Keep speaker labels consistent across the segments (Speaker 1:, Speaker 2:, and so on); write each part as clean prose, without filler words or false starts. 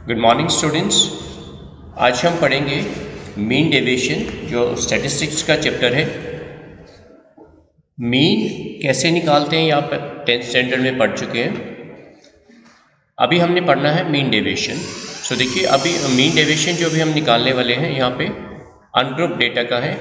Speaker 1: Good morning students. आज हम पढ़ेंगे मीन डेविएशन, जो स्टैटिस्टिक्स का चैप्टर है। मीन कैसे निकालते हैं ये आप 10th स्टैंडर्ड में पढ़ चुके हैं। अभी हमने पढ़ना है मीन डेविएशन। सो देखिए, अभी मीन डेविएशन जो अभी हम निकालने वाले हैं यहाँ पे अनग्रुप डेटा का है।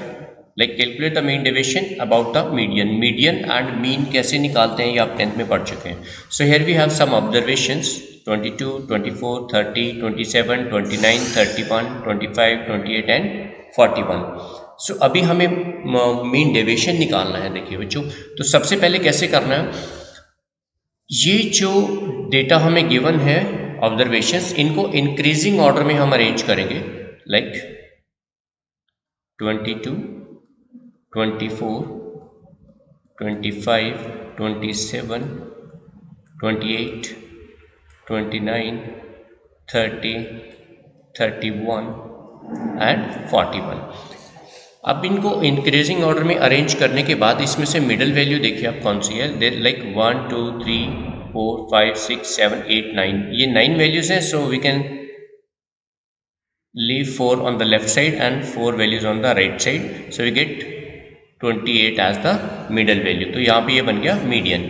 Speaker 1: Like calculate the mean deviation about the median. Median and mean कैसे निकालते हैं ये आप 10th में पढ़ चुके हैं। So here we have some observations 22, 24, 30, 27, 29, 31, 25, 28 and 41। सो अभी हमें मीन डेविएशन निकालना है। देखिए बच्चों, तो सबसे पहले कैसे करना है, ये जो डेटा हमें गिवन है ऑब्जर्वेशंस, इनको इंक्रीजिंग ऑर्डर में हम अरेंज करेंगे। Like 22, 24, 25, 27, 28, 29, 30, 31 and 41। अब इनको इंक्रीजिंग ऑर्डर में अरेंज करने के बाद इसमें से मिडिल वैल्यू देखिए आप कौन सी है। लाइक 1, 2, 3, 4, 5, 6, 7, 8, 9, ये 9 वैल्यूज हैं। So we can leave 4 on the left side and 4 values on the right side. So we get 28 as the middle value. तो यहाँ पे ये बन गया मीडियन।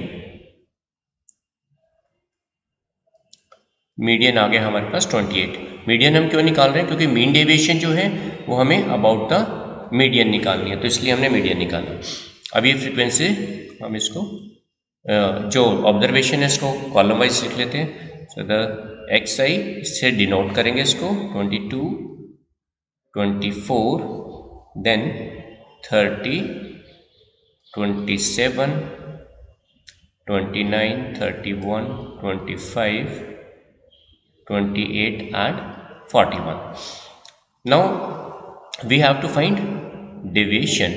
Speaker 1: मीडियन आ गया हमारे पास 28। मीडियन हम क्यों निकाल रहे हैं? क्योंकि मीन डेविएशन जो है वो हमें अबाउट द मीडियन निकालनी है, तो इसलिए हमने मीडियन निकाला। अब ये फ्रीक्वेंसी हम इसको जो ऑब्जर्वेशन है इसको कॉलम वाइज लिख लेते हैं। सो द एक्स आई इससे डिनोट करेंगे इसको 22, 24, then 30, 27, 29, 31, 25, 28 and 41. Now we have to find deviation,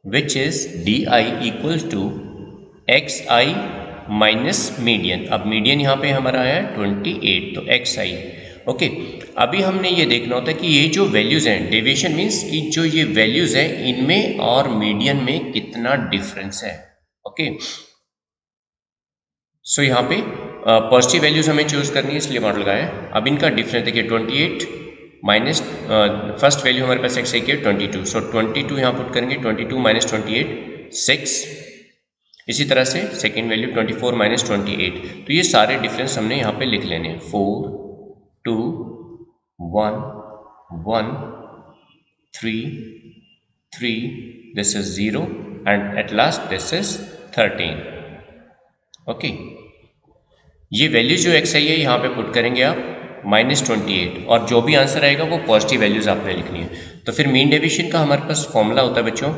Speaker 1: which is di equals to xi minus median. अब मीडियन यहाँ पे हमारा आया 28, तो xi। ओके, अभी हमने ये देखना होता है कि ये जो वैल्यूज़ हैं, डेविएशन मीन्स कि जो ये वैल्यूज़ हैं इनमें और मीडियन में कितना डिफरेंस है। ओके, सो यहाँ पे पॉजिटिव वैल्यूज हमें चूज करनी है, इसलिए मॉडल लगाया है। अब इनका डिफरेंस देखिए 28 माइनस फर्स्ट वैल्यू हमारे पास एक्स आई की 22। सो 22 यहाँ पुट करेंगे, 22 माइनस 28 6। इसी तरह से सेकेंड वैल्यू 24 माइनस 28। तो ये सारे डिफरेंस हमने यहाँ पे लिख लेने हैं। 4, 2, 1, 1, 3, 3, this is 0 and at last this is 13। Okay, ये वैल्यू जो एक्स आई है यहाँ पे पुट करेंगे आप -28, और जो भी आंसर आएगा वो पॉजिटिव वैल्यूज आपने लिखनी है। तो फिर मीन डेविएशन का हमारे पास फॉर्मूला होता है बच्चों,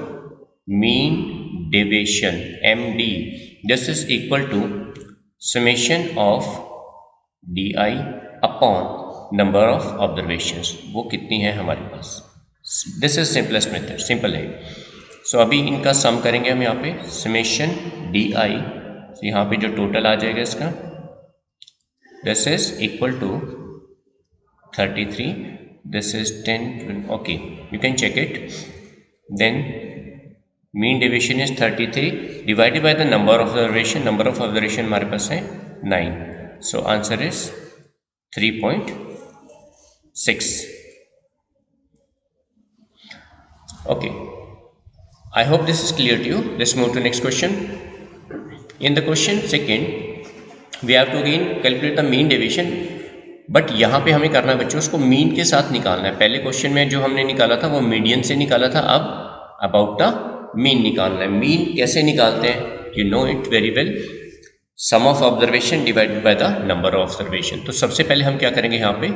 Speaker 1: mean deviation MD, this is equal to summation of DI upon number of observations. वो कितनी है हमारे पास, this is simplest method, simple है। सो अभी इनका सम करेंगे हम यहाँ पे, समेशन DI, यहाँ पे जो टोटल आ जाएगा इसका, this is equal to 33, this is 10, okay, you can check it. Then mean deviation is 33 divided by the number of observation हमारे पास है 9, so answer is 3.6. okay, I hope this is clear to you. Let's move to next question. In the question second, we have to again calculate the mean deviation, but यहाँ पे हमें करना है बच्चों उसको mean के साथ निकालना है। पहले क्वेश्चन में जो हमने निकाला था वो मीडियन से निकाला था, अब अबाउट द मीन निकालना है। मीन कैसे निकालते हैं, you know it very well, sum of observation divided by the number of observation. तो सबसे पहले हम क्या करेंगे, यहाँ पे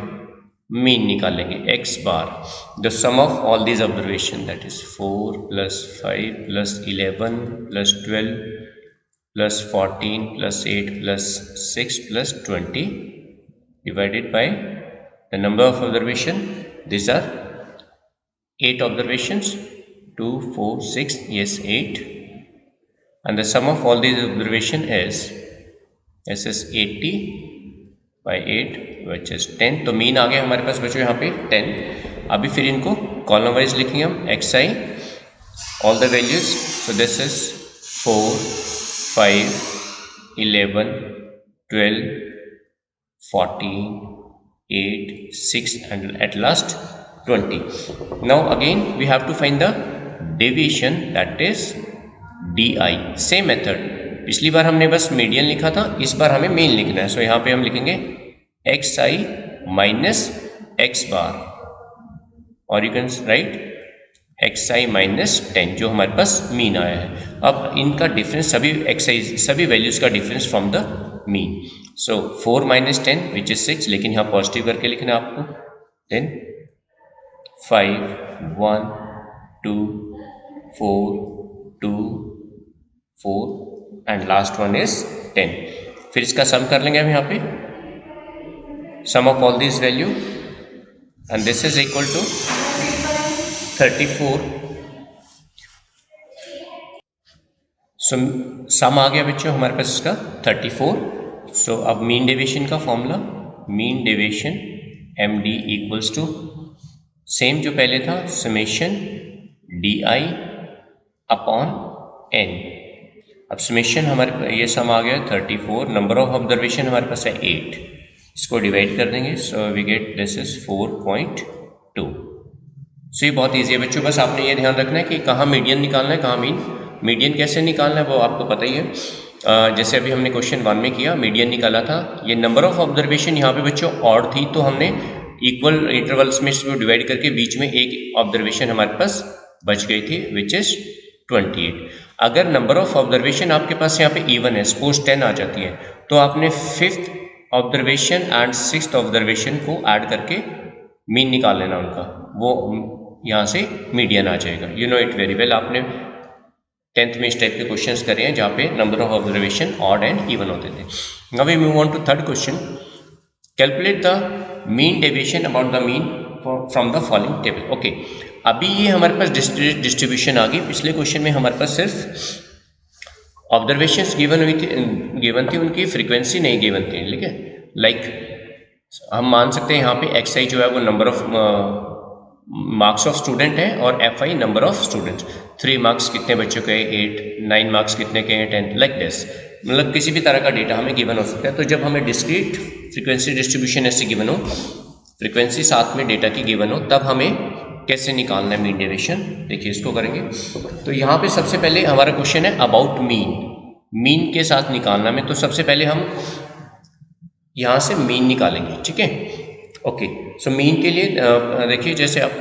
Speaker 1: मीन निकालेंगे x bar, the sum of all these observation, that is 4 + 5 + 11 + 12 plus 14 plus 8 plus 6 plus 20 divided by the number of observation. These are 8 observations, 2, 4, 6, yes 8, and the sum of all these observation is 80 by 8 which is 10. तो mean आ गया हमारे पास बच्चों यहाँ पे 10। अभी फिर इनको column wise लिखेंगे हम, x I all the values, so this is 4, 5, 11, 12, 14, 8, 6 and at last 20. Now again we have to find the deviation, that is di. Same method, पिछली बार हमने बस मीडियन लिखा था, इस बार हमें मीन लिखना है। सो यहाँ पे हम लिखेंगे xi माइनस x बार, और you can write xi minus 10 जो हमारे पास मीन आया है। अब इनका डिफरेंस, सभी xi सभी वैल्यूज का difference from the mean. So 4 minus 10 which is 6, लेकिन यहाँ पॉजिटिव करके लिखना है आपको। Then 5, 1, 2, 4, 2, 4 and last one is 10। फिर इसका सम कर लेंगे हम यहाँ पे, sum of all this value and this is equal to 34। So sum आ गया बच्चों हमारे पास इसका 34। सो अब मीन डेविएशन का formula, mean deviation M D equals to same जो पहले था, समेशन डी आई अपॉन एन। अब समेशन हमारे ये सम आ गया 34, नंबर ऑफ ऑब्जर्वेशन हमारे पास है 8, इसको डिवाइड कर देंगे। So we get this is 4.2। So ये बहुत ईजी है बच्चों, बस आपने ये ध्यान रखना है कि कहाँ मीडियन निकालना है, कहाँ मीन। मीडियन कैसे निकालना है वो आपको पता ही है। जैसे अभी हमने क्वेश्चन 1 में किया, मीडियन निकाला था। ये नंबर ऑफ ऑब्जर्वेशन यहाँ पे बच्चों ऑड थी, तो हमने इक्वल इंटरवल्स में इसको डिवाइड करके बीच में एक ऑब्जर्वेशन हमारे पास बच गई थी विच इज 28। अगर नंबर ऑफ ऑब्जर्वेशन आपके पास यहाँ पे इवन है, सपोज 10 आ जाती है, तो आपने 5th observation and 6th observation को ऐड करके मीन निकाल लेना उनका, वो यहाँ से मीडियन आ जाएगा। You know it very well, आपने 10th में इस टाइप के क्वेश्चंस करे हैं जहाँ पे number of observation odd and even होते थे। Now we move on to third question, calculate the mean deviation about the mean from the following table. Okay, अभी ये हमारे पास डिस्ट्रीब्यूशन आ गई। पिछले क्वेश्चन में हमारे पास सिर्फ ऑब्जर्वेशंस गिवन थी, उनकी फ्रीक्वेंसी नहीं गिवन थी। ठीक है, लाइक हम मान सकते हैं यहाँ पे एक्स आई जो है वो number of marks of student है, और F I number of students. 3 marks कितने बच्चों के, 8, 9 मार्क्स कितने के, 10, लाइक दिस। मतलब किसी भी तरह का डेटा हमें गिवन हो सकता है। तो जब हमें डिस्क्रीट फ्रीक्वेंसी डिस्ट्रीब्यूशन ऐसे गिवन हो, फ्रीक्वेंसी साथ में डेटा की गिवन हो, तब हमें कैसे निकालना है मीन डेविएशन, देखिए इसको करेंगे। तो यहाँ पे सबसे पहले हमारा क्वेश्चन है अबाउट मीन, मीन के साथ निकालना में। तो सबसे पहले हम यहाँ से मीन निकालेंगे, ठीक है। ओके, सो मीन के लिए देखिए, जैसे आप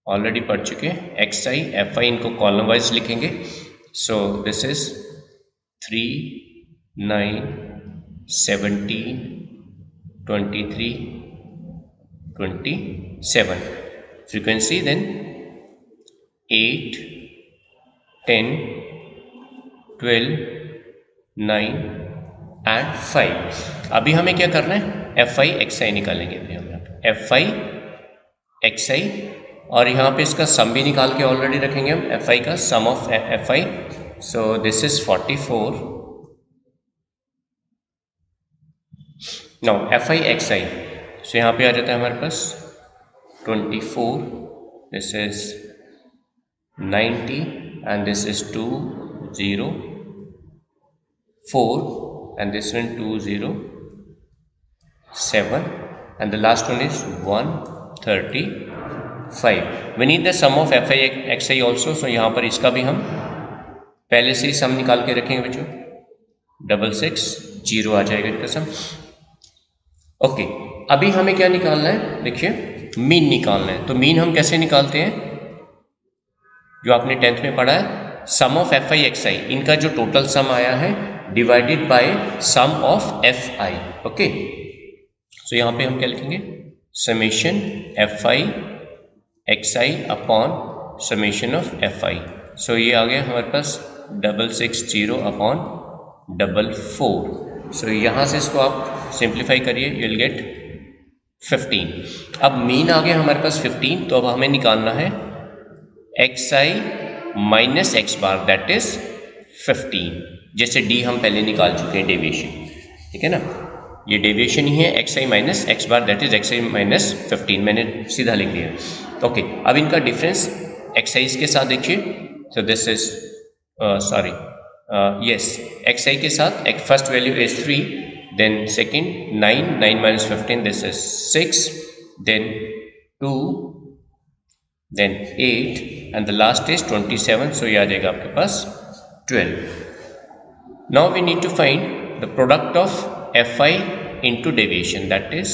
Speaker 1: ऑलरेडी पढ़ चुके हैं, एक्स आई एफ आई इनको कॉलम वाइज लिखेंगे। So this is 3, 9, 17, 23, 27 frequency, then 8, 10, 12, 9 and 5। अभी हमें क्या करना है, एफ आई एक्स आई निकालेंगे। अभी हम एफ आई एक्स आई, और यहाँ पे इसका सम भी निकाल के ऑलरेडी रखेंगे हम, एफ आई का sum of F I. So this is 44। Now F I X I, so यहाँ पे आ जाता है हमारे पास 24, this is 90 and this is 2, 0, 4 and this one 2, 0, 7 and the last one is 135. we need the sum of fi xi also, so यहाँ पर इसका भी हम पहले से ही सम निकाल के रखेंगे बच्चों, 660 आ जाएगा इसका सम। ओके, अभी हमें क्या निकालना है, देखिए मीन निकालना है। तो मीन हम कैसे निकालते हैं, जो आपने 10th में पढ़ा है, sum of F I X I, इनका जो टोटल सम आया है divided by sum of F I. Okay, so यहाँ पे हम क्या लिखेंगे, summation F I X I upon summation of F I. सो ये आ गया हमारे पास 660 अपॉन 44। सो यहाँ से इसको आप सिंप्लीफाई करिए, यू विल गेट 15। अब मीन आ गया हमारे पास 15, तो अब हमें निकालना है x I minus X bar, that is 15। जैसे डी हम पहले निकाल चुके हैं डेविएशन, ठीक है ना, ये डेविएशन ही है, x I minus X bar, that is x I minus 15, मैंने सीधा लिख दिया। ओके, अब इनका डिफरेंस एक्स आई के साथ देखिए। So this is sorry, yes, X I के साथ first value is 3 then second 9 minus 15, this is 6, then 2, then 8 and the last is 27, so ये आ जाएगा आपके पास 12. Now we need to find the product of fi into deviation, that is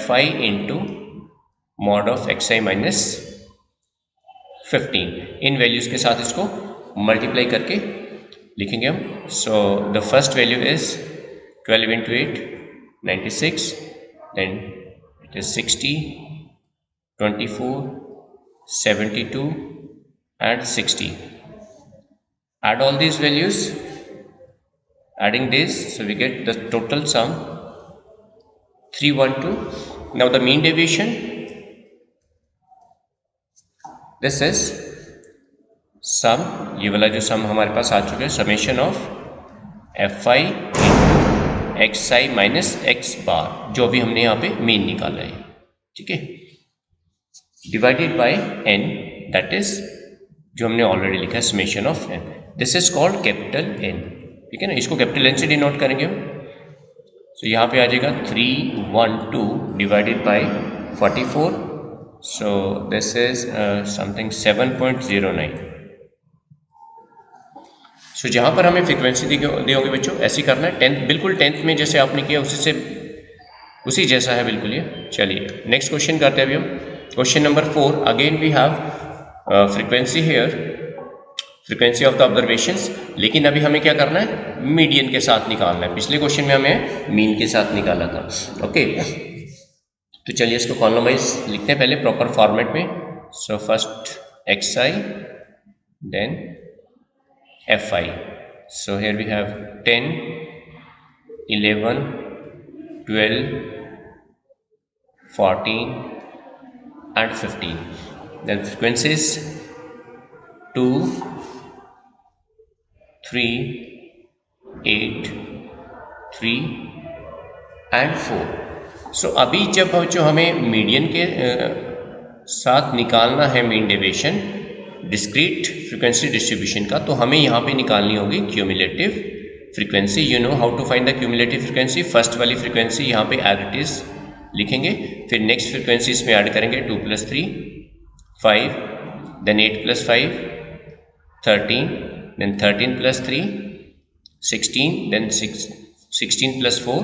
Speaker 1: fi into mod of xi minus 15. In values के साथ इसको multiply करके लिखेंगे हम. So the first value is 12 into 8 96, then it is 60, 24, 72 and 60. Add all these values, adding this, so we get the total sum 312. Now the mean deviation, this is sum, ये वाला जो sum हमारे पास आ चुका है, summation of fi into X I minus X bar, जो भी हमने यहाँ पे मीन निकाला है, ठीक है, divided bye n, that is जो हमने ऑलरेडी लिखा है summation of n. This is called capital N, ठीक है ना. इसको कैपिटल N से डिनोट करेंगे हम. सो यहाँ पे आ जाएगा 312 divided by 44, so this is something 7.09. सो जहाँ पर हमें फ्रीक्वेंसी दी होगी बच्चों, ऐसे ही करना है. 10th बिल्कुल 10th में जैसे आपने किया उसी जैसा है बिल्कुल ये. चलिए नेक्स्ट क्वेश्चन करते हैं अभी हम. Question number 4. Again we have frequency here, frequency of the observations, लेकिन अभी हमें क्या करना है, मीडियन के साथ निकालना है. पिछले क्वेश्चन में हमें मीन के साथ निकाला था. ओके, तो चलिए इसको कॉलम वाइज लिखते हैं पहले प्रॉपर फॉर्मेट में. So first x i, then fi. So here we have 10, 11, 12, 14 and 15. Then frequencies 2, 3, 8, 3 and 4. So अभी जब जो हमें मीडियन के साथ निकालना है mean deviation discrete frequency distribution का, तो हमें यहाँ पे निकालनी होगी cumulative frequency. You know how to find the cumulative frequency. First वाली फ्रीक्वेंसी यहाँ पे एज इट इज लिखेंगे, फिर नेक्स्ट फ्रीक्वेंसी इसमें ऐड करेंगे 2 + 3 5, then 8 + 5 13, then 13 + 3 16, then 16 + 4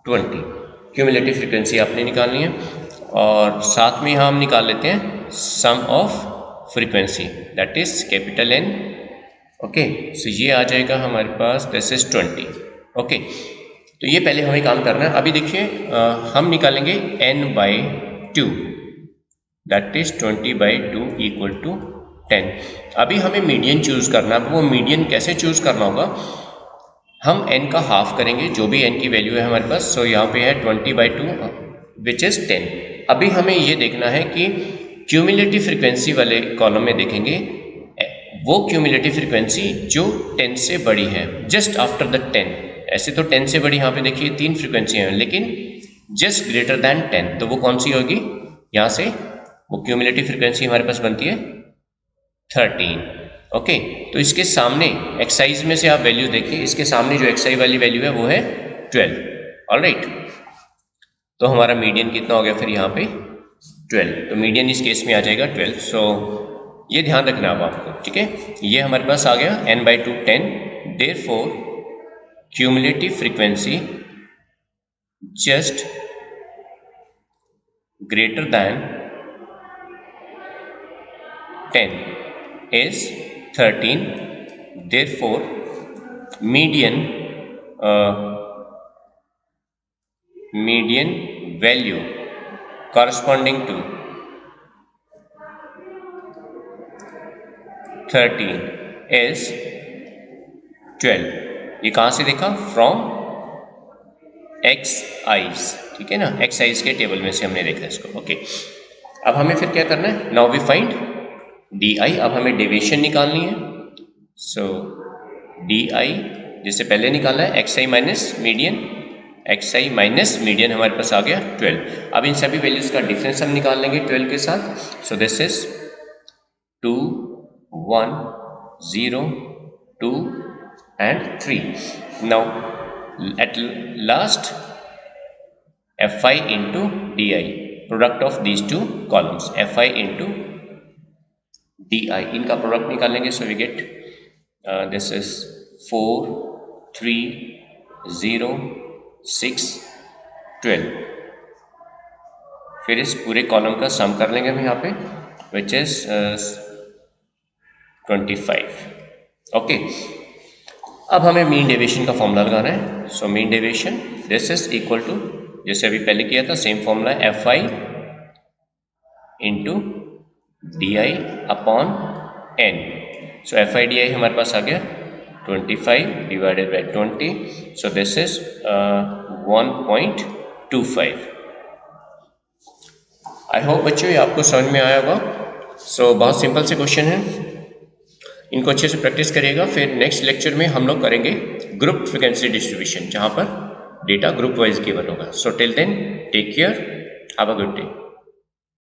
Speaker 1: 20. Cumulative frequency आपने निकालनी है. और साथ में यहाँ हम निकाल लेते हैं sum of frequency, that is capital N. Okay, so ये आ जाएगा हमारे पास, दिस इज 20. ओके, तो ये पहले हमें काम करना है. अभी देखिए हम निकालेंगे n/2, दैट इज 20/2 = 10. अभी हमें मीडियन चूज करना है. वो मीडियन कैसे चूज करना होगा, हम n का हाफ करेंगे, जो भी n की वैल्यू है हमारे पास. सो यहाँ पे है 20/2 विच इज 10. अभी हमें ये देखना है कि क्यूमुलेटिव फ्रीक्वेंसी वाले कॉलम में देखेंगे वो क्यूमुलेटिव फ्रीक्वेंसी जो 10 से बड़ी है, जस्ट आफ्टर द 10. ऐसे तो 10 से बड़ी यहाँ पे देखिए 3 फ्रीक्वेंसी हैं, लेकिन जस्ट ग्रेटर दैन 10, तो वो कौन सी होगी, यहाँ से वो क्यूमुलेटिव फ्रीक्वेंसी हमारे पास बनती है 13. ओके, तो इसके सामने एक्साइज में से आप वैल्यू देखिए, इसके सामने जो एक्साई वाली वैल्यू है वो है 12. ऑलराइट, तो हमारा मीडियन कितना हो गया फिर यहाँ पे 12. तो मीडियन इस केस में आ जाएगा 12. सो ये ध्यान रखना अब आपको, ठीक है. ये हमारे पास आ गया n/2 10. Therefore cumulative frequency just greater than 10 is 13. Therefore median value corresponding to 13 is 12. ये कहाँ से देखा, फ्रॉम एक्स आइज, ठीक है ना, एक्स आइज के टेबल में से हमने देखा इसको. ओके, अब हमें फिर क्या करना है, now we find d i. अब हमें डेविएशन निकालनी है. सो डी आई जिससे पहले निकाला है x I minus median, x I minus median हमारे पास आ गया 12. अब इन सभी वैल्यूज का डिफरेंस हम निकाल लेंगे 12 के साथ. So this is 2 1 0 2 and 3. Now at last fi into di, product of these two columns, fi into di, इनका प्रोडक्ट निकालेंगे. So we get this is 4 3 0 6 12. फिर इस पूरे कॉलम का सम कर लेंगे हम यहाँ पे, विच इज 25. ओके, अब हमें मीन डेविएशन का फॉर्मूला लगाना है. So mean deviation this is equal to, जैसे अभी पहले किया था same formula, f i into d I upon n. So f i d i हमारे पास आ गया 25 divided by 20. So this is 1.25. I hope बच्चों ये आपको समझ में आया होगा. सो बहुत सिंपल से क्वेश्चन है, इनको अच्छे से प्रैक्टिस करिएगा. फिर नेक्स्ट लेक्चर में हम लोग करेंगे ग्रुप फ्रीक्वेंसी डिस्ट्रीब्यूशन, जहाँ पर डेटा ग्रुप वाइज गिवन होगा. So till then take care, have a good day.